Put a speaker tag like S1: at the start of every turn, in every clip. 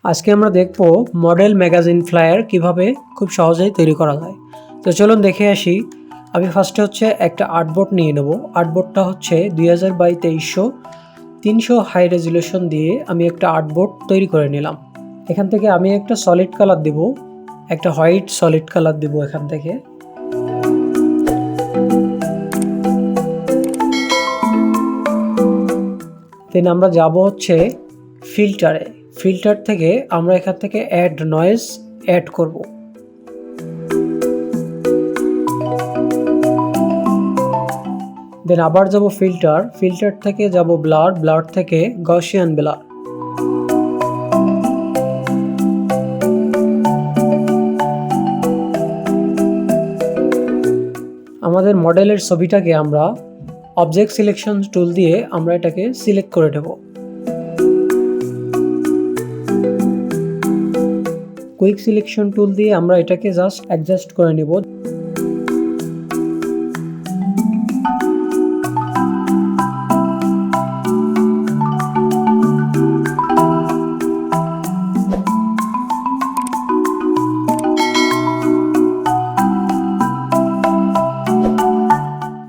S1: আজকে আমরা দেখব মডেল ম্যাগাজিন ফ্লায়ার কিভাবে খুব সহজেই তৈরি করা যায়। তো চলুন দেখে আসি। আমি ফার্স্টে হচ্ছে একটা আর্টবোর্ড নিয়ে নেব। আর্টবোর্ডটা হচ্ছে 2000 বাই 2300 300 হাই রেজুলেশন দিয়ে আমি একটা আর্টবোর্ড তৈরি করে নিলাম। এখান থেকে আমি একটা সলিড কালার দেব, একটা হোয়াইট সলিড কালার দেব এখান থেকে। দেন আমরা যাব হচ্ছে ফিল্টারে। ফিল্টার থেকে আমরা এখান থেকে অ্যাড নয়েজ অ্যাড করব। দেন আবার যাব ফিল্টার। ফিল্টার থেকে যাব ব্লার। ব্লার থেকে গসিয়ান ব্লার। আমাদের মডেলের ছবিটাকে আমরা অবজেক্ট সিলেকশন টুল দিয়ে আমরা এটাকে সিলেক্ট করে নেব। কুইক সিলেকশন টুল দিয়ে আমরা এটাকে জাস্ট অ্যাডজাস্ট করে নেব।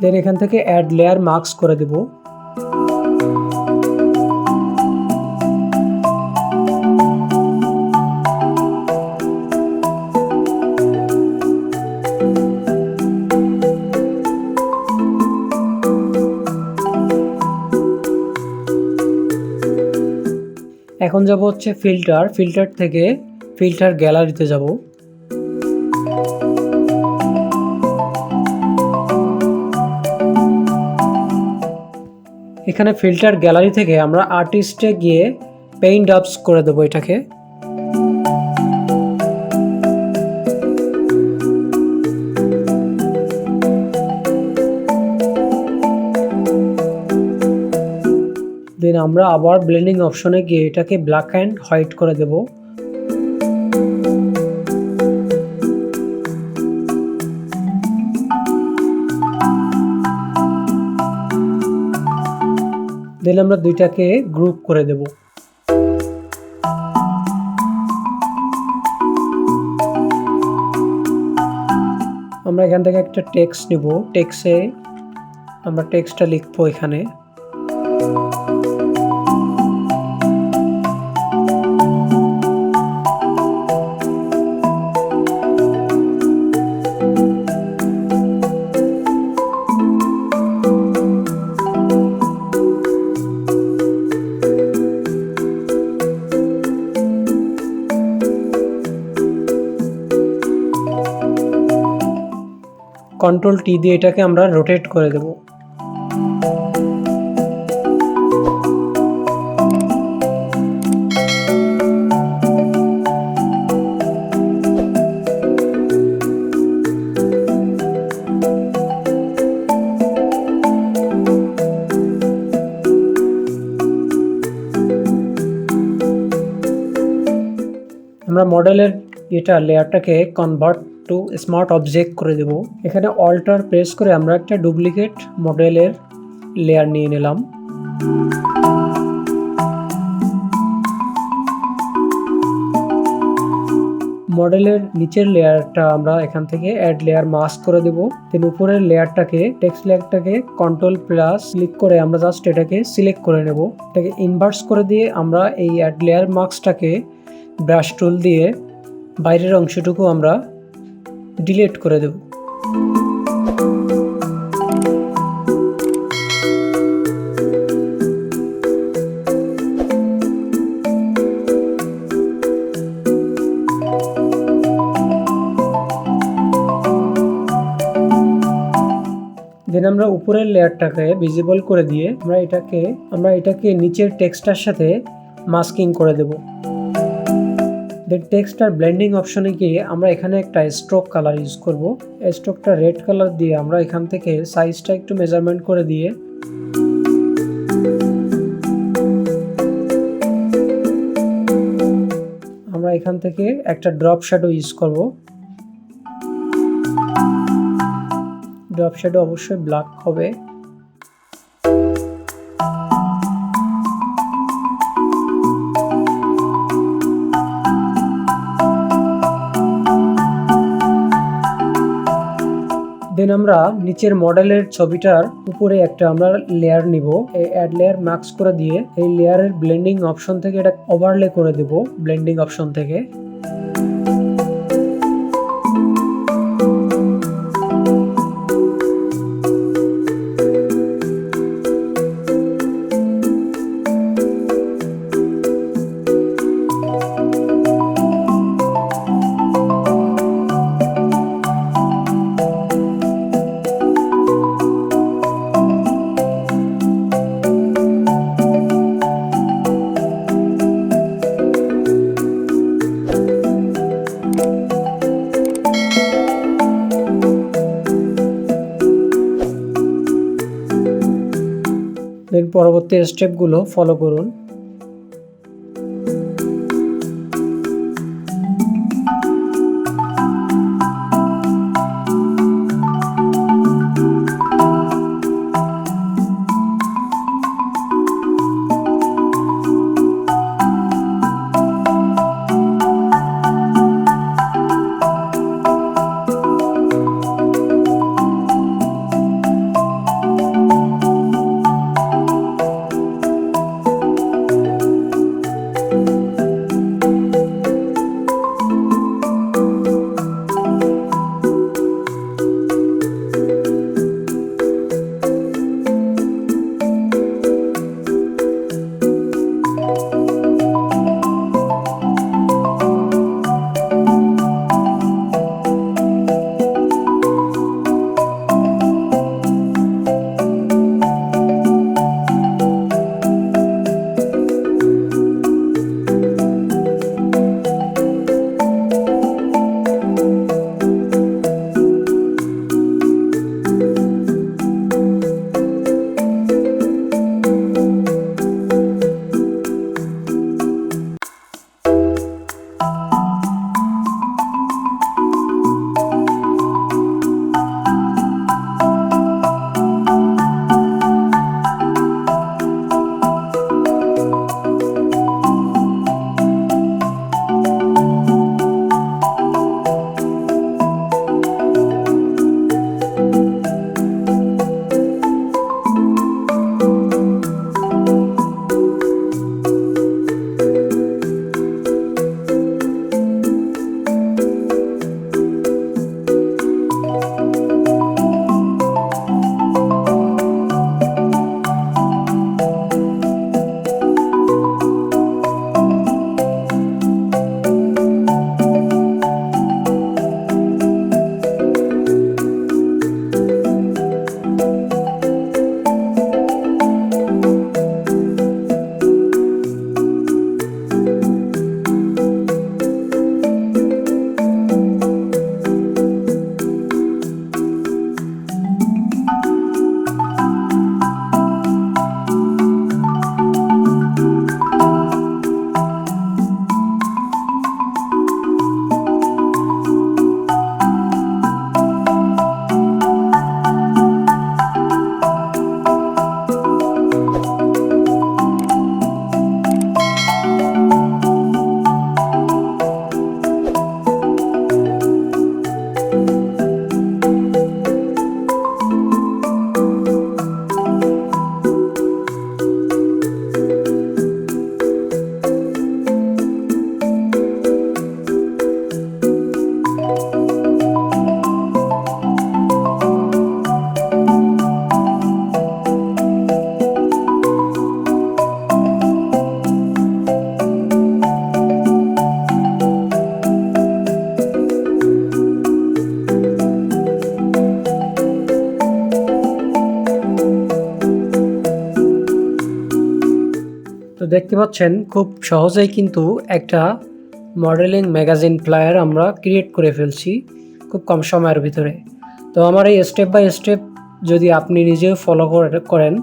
S1: দেন এখান থেকে অ্যাড লেয়ার মার্কস করে দেব। এখন যাব হচ্ছে ফিল্টার। ফিল্টার থেকে ফিল্টার গ্যালারিতে যাব। এখানে ফিল্টার গ্যালারি থেকে আমরা আর্টিস্টে গিয়ে পেইন্ট আপস করে দেবো এটাকে। দেন আমরা আবার ব্লেন্ডিং অপশনে গিয়ে এটাকে ব্ল্যাক অ্যান্ড হোয়াইট করে দেব। দেন আমরা দুইটাকে গ্রুপ করে দেব। আমরা এখান থেকে একটা টেক্সট নিব। টেক্সটে আমরা টেক্সটটা লিখবো এখানে। কন্ট্রোল টি দিয়ে এটাকে আমরা রোটেট করে দেব। আমরা মডেলের লেয়ারটাকে কনভার্ট টু স্মার্ট অবজেক্ট করে দেব। এখানে অল্টার প্রেস করে আমরা একটা ডুপ্লিকেট মডেলের লেয়ার নিয়ে নিলাম। মডেলের নিচের লেয়ারটা আমরা এখান থেকে অ্যাড লেয়ার মাস্ক করে দেব। দেন উপরের লেয়ারটাকে টেক্সট লেয়ারটাকে কন্ট্রোল প্লাস ক্লিক করে আমরা জাস্ট এটাকে সিলেক্ট করে নেব। এটাকে ইনভার্স করে দিয়ে আমরা এই অ্যাড লেয়ার মাস্কটাকে ব্রাশ টুল দিয়ে বাইরের অংশটুকু আমরা ডিলিট করে দেব। দেন আমরা উপরের লেয়ারটাকে ভিজিবল করে দিয়ে আমরা এটাকে নিচের টেক্সটার সাথে মাস্কিং করে দেব। দেন টেক্সটার ব্লেন্ডিং অপশনে গিয়ে আমরা এখানে একটা স্ট্রোক কালার ইউজ করব। স্ট্রোকটা রেড কালার দিয়ে আমরা এখান থেকে সাইজটা একটু মেজারমেন্ট করে দিয়ে আমরা এখান থেকে একটা ড্রপ শ্যাডো ইউজ করব। ড্রপ শ্যাডো অবশ্যই ব্ল্যাক হবে। দেন আমরা নিচের মডেলের ছবিটার উপরে একটা আমরা লেয়ার নিব, এই অ্যাড লেয়ার মার্কস করে দিয়ে এই লেয়ারের ব্লেন্ডিং অপশন থেকে এটা ওভারলে করে দেব ব্লেন্ডিং অপশন থেকে। দেন পরবর্তী স্টেপগুলো ফলো করুন। তো দেখতে পাচ্ছেন খুব সহজেই কিন্তু একটা মডেলিং ম্যাগাজিন ফ্লায়ার আমরা ক্রিয়েট করে ফেলছি খুব কম সময়ের ভিতরে। তো আমার এই স্টেপ বাই স্টেপ যদি আপনি নিজেও ফলো করেন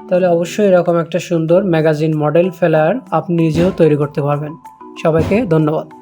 S1: তাহলে অবশ্যই এরকম একটা সুন্দর ম্যাগাজিন মডেল ফ্লায়ার আপনি নিজেও তৈরি করতে পারবেন। সবাইকে ধন্যবাদ।